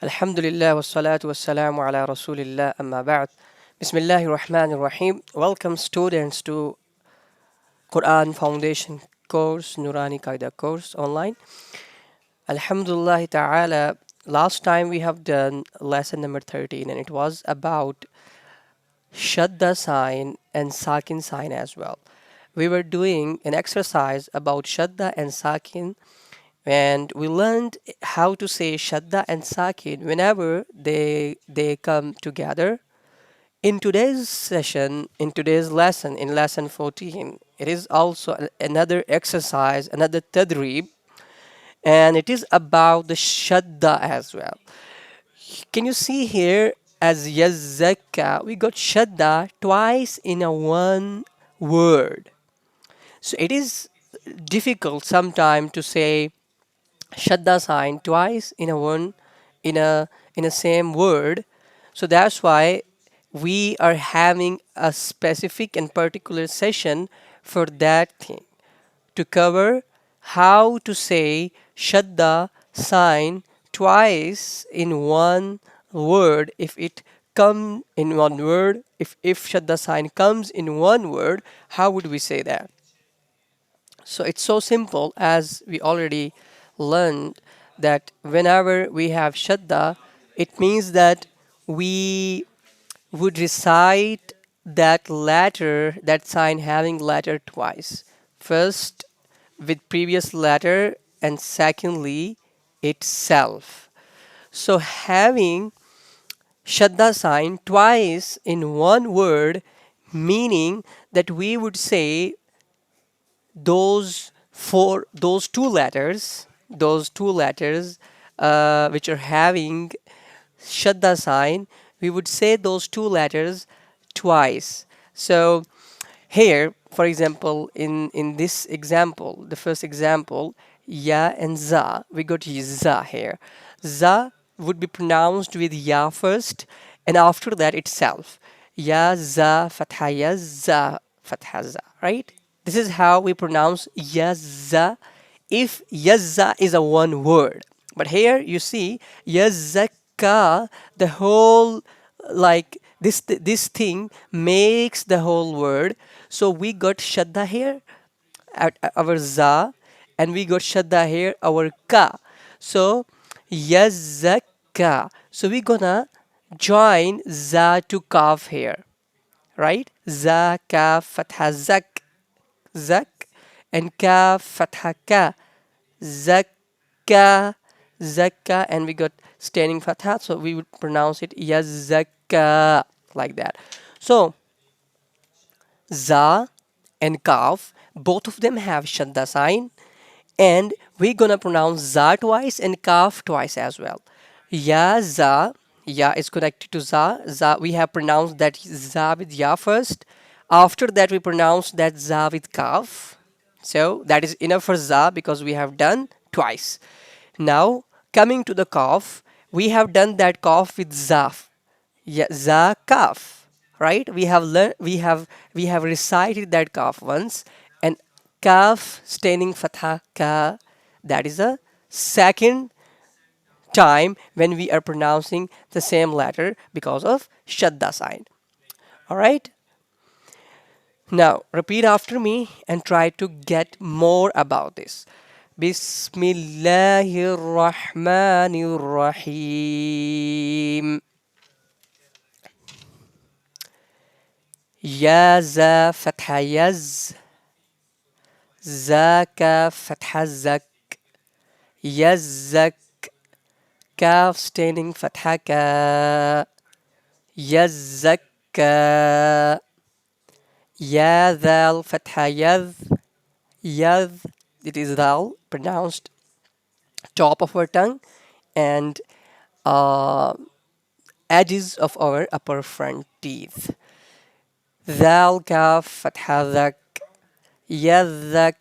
Alhamdulillah wassalatu wassalamu ala rasulillah amma ba'd. Bismillahir Rahmanir Rahim. Welcome students to Quran Foundation course, Noorani Qaida course online. Alhamdulillah ta'ala. Last time we have done lesson number 13 and it was about Shadda sign and Sakin sign as well. We were doing an exercise about Shadda and Sakin and we learned how to say Shadda and Sakin whenever they come together. In today's session, in today's lesson, in lesson 14, it is also another exercise, another tadrib, and it is about the Shadda as well. Can you see here as Yazaka, we got Shadda twice in a one word. So it is difficult sometimes to say Shadda sign twice in a one in a same word. So that's why we are having a specific and particular session for that thing to cover how to say Shadda sign twice in one word if it come in one word. If Shadda sign comes in one word, how would we say that? So it's so simple as we already learned that whenever we have Shadda, it means that we would recite that letter, that sign having letter twice. First with previous letter and secondly itself. So having Shadda sign twice in one word, meaning that we would say those two letters which are having Shadda sign, we would say those two letters twice. So here, for example, in this example, the first example, ya and za, we got za here. Za would be pronounced with ya first, and after that itself. Ya za fatha ya za fatha za, right? This is how we pronounce yazza if yazza is a one word. But here you see yazzaka, the whole like this thing makes the whole word. So we got shadda here at our za, and we got shadda here our ka. So yazzaka. So we're gonna join za to kaf here, right? Za kaf fatha zak zak and kaf fatha ka zakka zakka, and we got standing fatha, so we would pronounce it yazakka like that. So za and kaf, both of them have shadda sign, and we're gonna pronounce za twice and kaf twice as well. Ya za, ya is connected to za. Za, we have pronounced that za with ya first. After that, we pronounce that za with kaf. So that is enough for za because we have done twice. Now coming to the kaf, we have done that kaf with zaf. Yeah, za kaf, right? We have learned, we have recited that kaf once, and kaf standing fatha ka. That is a second time when we are pronouncing the same letter because of shadda sign. All right. Now repeat after me and try to get more about this. Bismillahir Rahmanir Rahim. Ya za fatha yaz, zaka fatha zak, yazzak, kaf standing fatha ka, yazzakka, ya dhal fatha yadh, yadh, it is dhal pronounced top of our tongue and uh, edges of our upper front teeth. Dhal kaf fatha dhak, yadhak,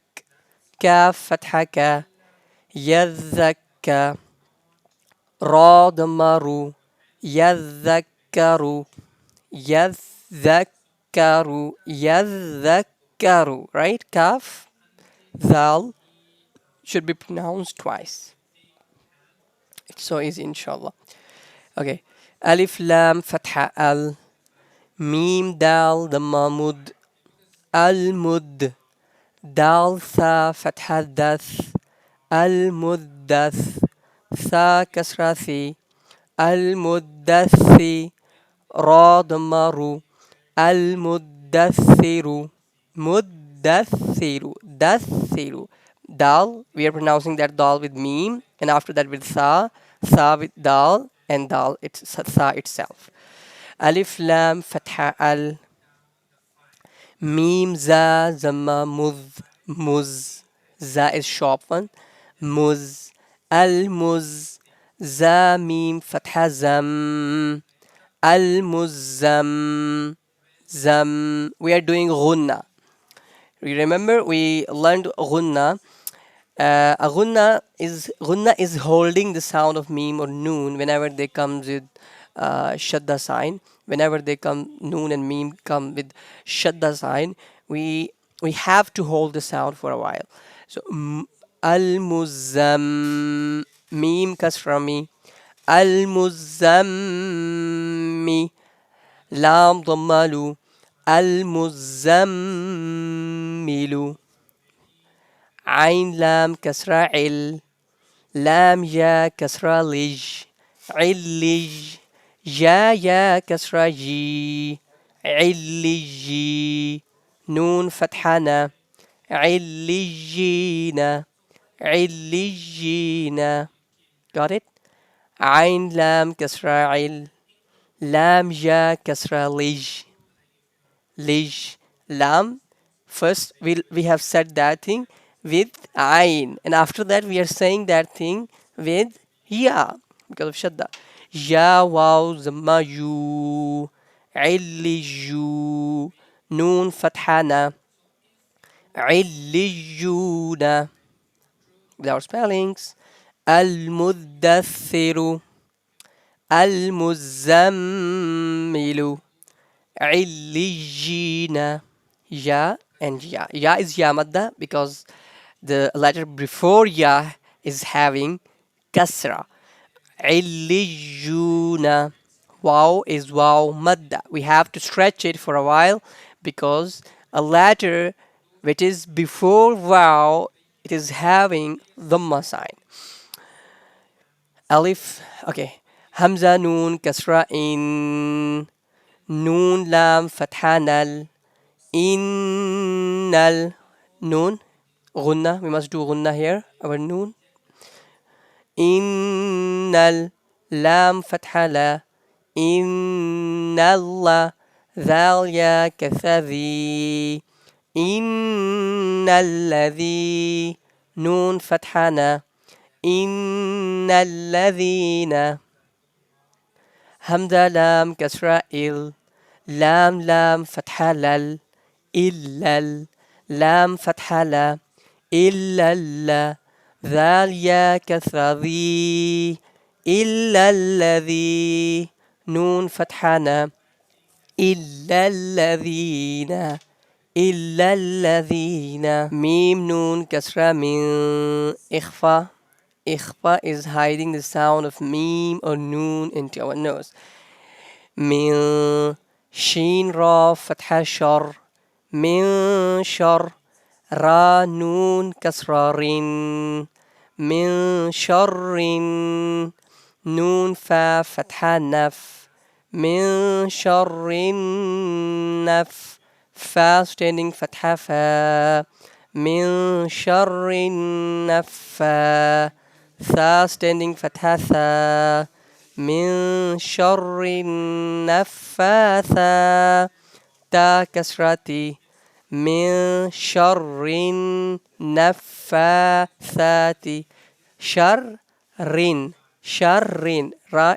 kaf fatha ka, yadhakka, ra damaru, yadhakkaru, yadhakkaru, yadhakkaru, right? Kaf, dhal should be pronounced twice. It's so easy, inshallah. Okay. Alif Lam Fatha Al. Mim Dal Dhamma Mud. Al Mud. Dal Tha Fatha Dath. Al Muddath. Tha Kasra Thi. Al Muddathi. Ra Dhamma Ru. Al Muddathiru. Muddathiru. Dathiru. Dal, we are pronouncing that dal with meme, and after that with sa with dal, and dal, it's sa itself. Alif Lam Fatha Al. Mim Za Zamma Muz. Za is sharp one. Muz. Al Muz. Za Mim Fatha Zam. Al Muzzam. Zam. We are doing ghunna. We remember we learned ghunna. A ghunna is holding the sound of meme or noon whenever they comes with shadda sign. Whenever they come noon and meme come with shadda sign, we have to hold the sound for a while. So al muzzam meme kasrami al muzzammi lam dhammalu al muzammilu عين لام كسرة عل لام يا كسرة لج علج جا يا كسرة جي علجي نون فتحنا علجينا علجينا. Got it? عين لام كسرة عل لام يا كسرة لج لج lam. First we have said that thing with ayn, and after that we are saying that thing with ya because of shadda. Ya waw zamma yu illiju noon fathana illiyuna. With our spellings, al muddathiru al muzammilu illijina. Ya and ya. Ya is ya madda because the letter before ya is having kasra. Illijuna. Wow is wow madda. We have to stretch it for a while because a letter which is before wow, it is having dhamma sign. Alif. Okay. Hamza noon kasra in. Noon lam fathanal. Innal noon gunna. We must do gunna here. Our noon. Innal lam fathala. Innallah ذال يا كثذي إن الذي نون فتحنا إن الذين همزة لام كسرة إل لام لام فتحة لل إلا لام فتحة لا إلا لا ذال يا كسرة ذي إلا الذي نون فتحنا إلا الذين إلا الذين ميم نون كسرة من إخفاء. Ikhfa is hiding the sound of meme or noon into our nose. Min sheen ra fatha shar min shar ra noon kasrarin min sharrin noon fa fatha naf min sharrin naf fa standing fatha fa min sharrin nafa ثا standing فتحة ثا من شر النفاثات تا كسرتي من شر النفاثات شر شر را.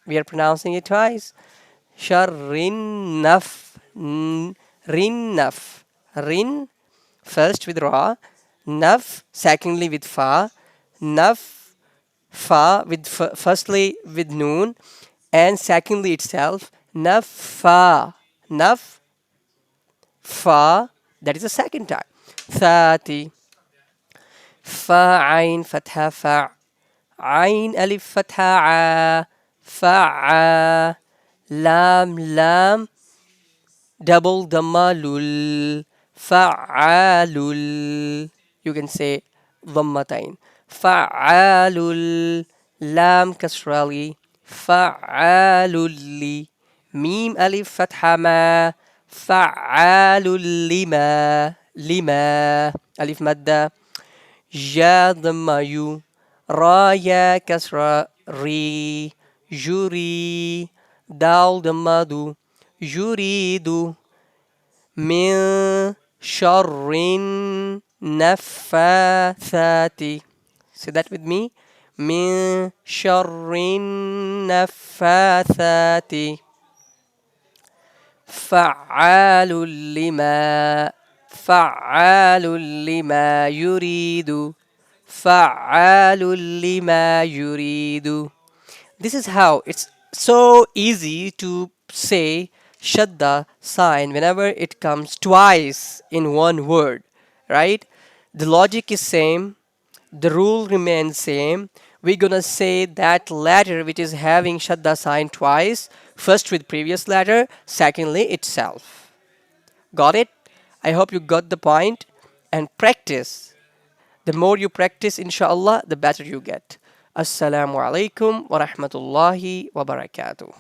We are pronouncing it twice. شر النف رنف rin first with ra, naf secondly with fa, naf fa with firstly with noon and secondly itself nafa naf fa, that is the second time. Thati fa ain fatha fa ain alif fatha a Fa'a. Lam, lam, double dhamma lul. Fa'alul. You can say dhammatain. Fa'alul. Lam kasrali. Fa'alul. Mim alif fatha ma. Fa'alul lima. Lima. Alif madda. Ja dhamma yu. Ra ya kasra ri. Juri. Dal dhamma du. Yuridu min sharrin naffathati. Say that with me. Min sharrin naffathati. فعال لما فعال لما يريد فعال لما يريد. This is how it's so easy to say Shadda sign whenever it comes twice in one word, right? The logic is same, the rule remains same. We're gonna say that letter which is having Shadda sign twice, first with previous letter, secondly itself. Got it? I hope you got the point. And practice. The more you practice, inshallah, the better you get. Assalamu alaikum wa rahmatullahi wa barakatuh.